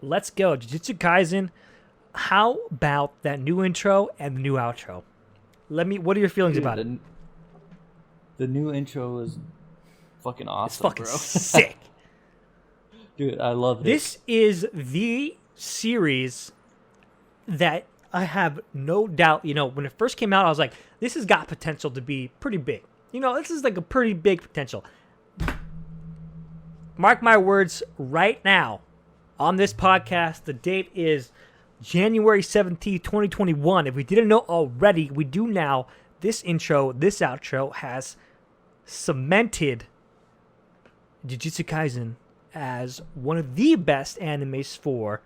let's go. Jujutsu Kaisen. How about that new intro and the new outro? What are your feelings about it? The new intro is fucking awesome. It's fucking bro. sick. Dude, I love This is the series that I have no doubt, when it first came out, I was like, this has got potential to be pretty big. This is like a pretty big potential. Mark my words right now on this podcast. The date is January 17th, 2021. If we didn't know already, we do now. This intro, this outro has cemented Jujutsu Kaisen as one of the best animes for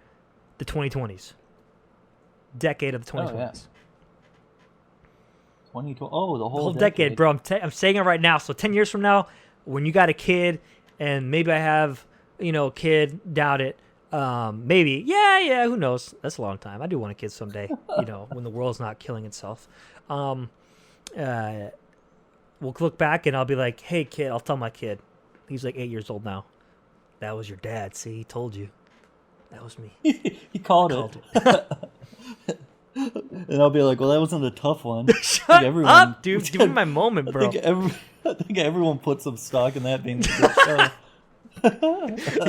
the 2020s. Decade of the 2020s. Oh, yeah. 2020. Oh, the whole decade, bro. I'm saying it right now. So 10 years from now, when you got a kid, and maybe I have, a kid, doubt it. Maybe. Yeah, who knows? That's a long time. I do want a kid someday, when the world's not killing itself. We'll look back and I'll be like, hey, kid, I'll tell my kid. He's like 8 years old now. That was your dad. See, he told you. That was me. He called it. And I'll be like, well, that wasn't a tough one. Shut up, dude. Give me my moment, bro. I think everyone put some stock in that being a good show.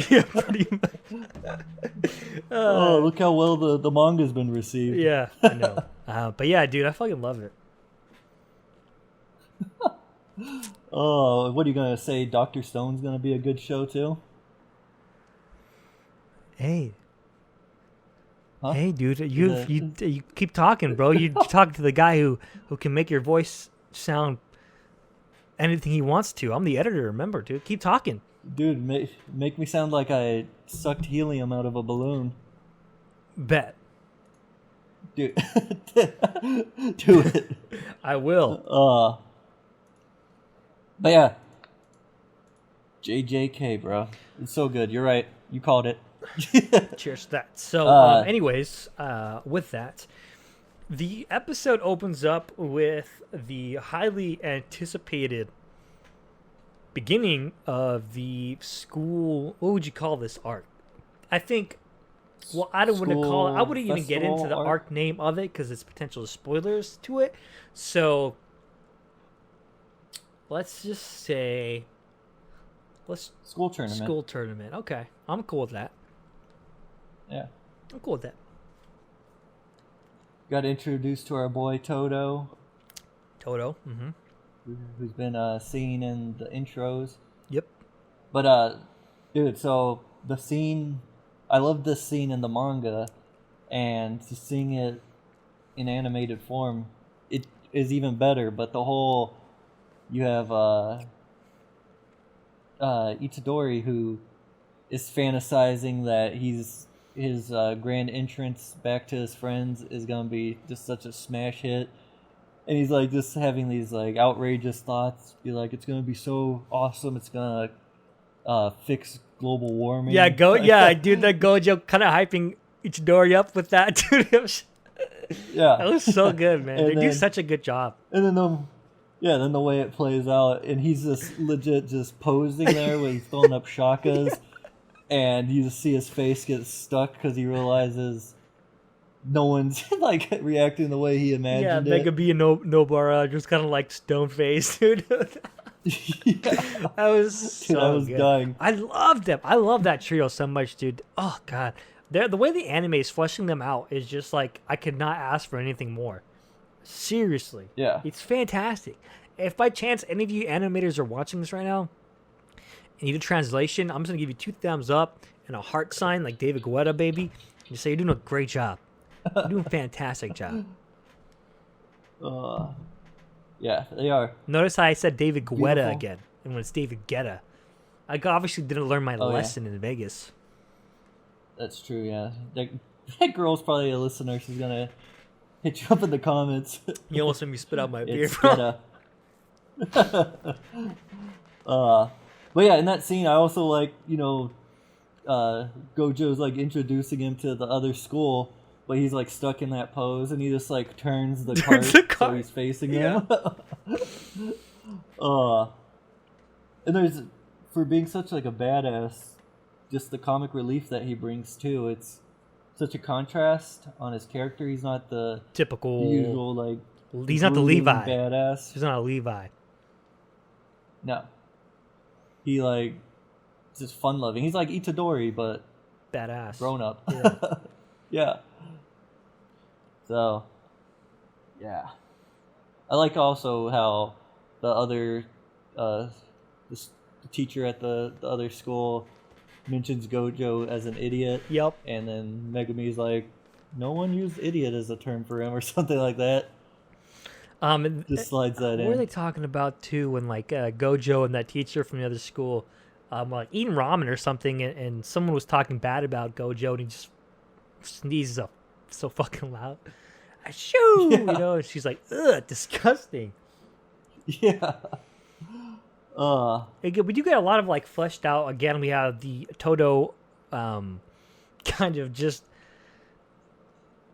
Yeah, pretty much. Oh, look how well the manga's been received. Yeah, I know. But yeah, dude, I fucking love it. Oh, what are you going to say? Dr. Stone's going to be a good show, too? Hey. Huh? Hey, dude, you keep talking, bro. You're talking to the guy who can make your voice sound anything he wants to. I'm the editor, remember, dude. Keep talking. Dude, make me sound like I sucked helium out of a balloon. Bet. Dude, do it. I will. But yeah, JJK, bro. It's so good. You're right. You called it. Cheers to that. So, anyways, with that, the episode opens up with the highly anticipated beginning of the school. What would you call this arc? I think. Well, I don't want to call it. I wouldn't even get into the arc name of it because it's potential spoilers to it. So, let's just say, school tournament. School tournament. Okay, I'm cool with that. Yeah, I'm cool with that. Got introduced to our boy Toto. Mm-hmm. Who's been seen in the intros. Yep. But dude, so the scene, I love this scene in the manga, and to seeing it in animated form, it is even better. But the whole, you have Itadori, who is fantasizing that his grand entrance back to his friends is gonna be just such a smash hit, and he's like just having these like outrageous thoughts, be like, it's gonna be so awesome, it's gonna fix global warming. Yeah, dude, that Gojo kind of hyping Itadori up with that, dude. Yeah, that was so good, man. They do such a good job. And then the way it plays out, and he's just legit just posing there when he's throwing up shakas, and you just see his face get stuck because he realizes no one's like reacting the way he imagined it. Yeah, Mega B and Nobara just kind of like stone faced, dude. That was Dude, I was good. dying. I loved them. I love that trio so much, dude. Oh god, the way the anime is fleshing them out is just like I could not ask for anything more. Seriously, Yeah, it's fantastic. If by chance any of you animators are watching this right now and need a translation, I'm just gonna give you 2 thumbs up and a heart sign like David Guetta, baby. You say you're doing a great job. You're doing a fantastic job. yeah, they are. Notice how I said David Guetta Beautiful. again, and when it's David Guetta. I obviously didn't learn my lesson in Vegas. That's true. Yeah, that girl's probably a listener. She's gonna hit you up in the comments. You almost made me spit out my beer, It's bro. But yeah, in that scene, I also like, Gojo's like introducing him to the other school, but he's like stuck in that pose, and he just like turns the cart so he's facing him. And there's, for being such like a badass, just the comic relief that he brings too. It's such a contrast on his character. He's not the typical usual like. He's not the Levi. Badass. He's not a Levi. No. He like just fun loving. He's like Itadori, but badass, grown up. Yeah. Yeah. So, yeah. I like also how the other, the teacher at the other school mentions Gojo as an idiot. Yep. And then Megumi's like, no one used idiot as a term for him or something like that. Just slides that in. What were they talking about too when like Gojo and that teacher from the other school like eating ramen or something and someone was talking bad about Gojo and he just sneezes up so fucking loud. Shoo! Yeah. You know, and she's like, ugh, disgusting. Yeah. We do get a lot of like fleshed out. Again, we have the Todo kind of just,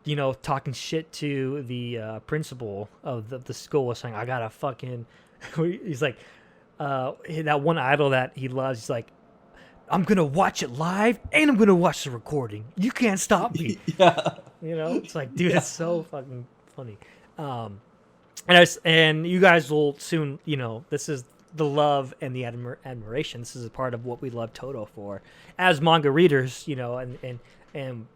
you know, talking shit to the principal of the school, saying, I gotta fucking... He's like, that one idol that he loves, he's like, I'm gonna watch it live and I'm gonna watch the recording. You can't stop me. Yeah. You know, it's like, dude, it's so fucking funny. And you guys will soon, you know, this is the love and the admiration. This is a part of what we love Todo for as manga readers, you know, and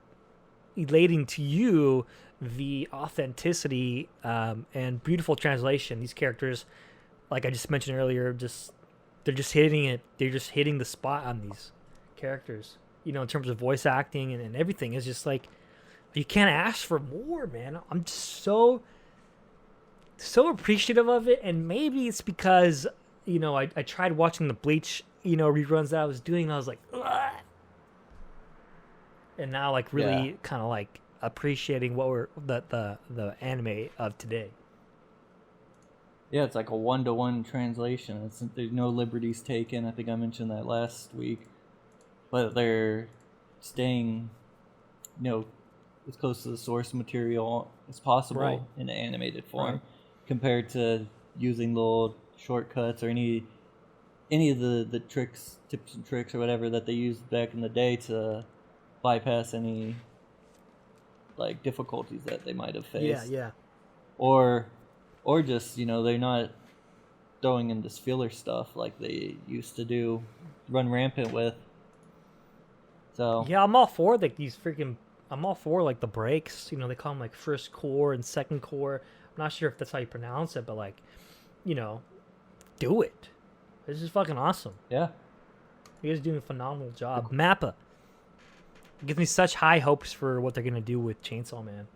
elating to you the authenticity and beautiful translation. These characters, like I just mentioned earlier, they're just hitting it. They're just hitting the spot on these characters, you know, in terms of voice acting and everything. It's just like, you can't ask for more, man. I'm just so appreciative of it. And maybe it's because, you know, I tried watching the Bleach, you know, reruns that I was doing, and I was like, ugh. And now, like, really kind of like appreciating what we're the anime of today. Yeah, it's like a 1-to-1 translation. There's no liberties taken. I think I mentioned that last week, but they're staying, you know, as close to the source material as possible in an animated form, compared to using little shortcuts or any of the tricks, tips and tricks or whatever that they used back in the day to bypass any like difficulties that they might have faced. Yeah. Or just, you know, they're not throwing in this filler stuff like they used to run rampant with. So yeah, I'm all for like these freaking. I'm all for like the breaks. You know, they call them like first core and second core. I'm not sure if that's how you pronounce it, but like, you know, do it. This is fucking awesome. Yeah, you guys are doing a phenomenal job. Mappa gives me such high hopes for what they're gonna do with Chainsaw Man.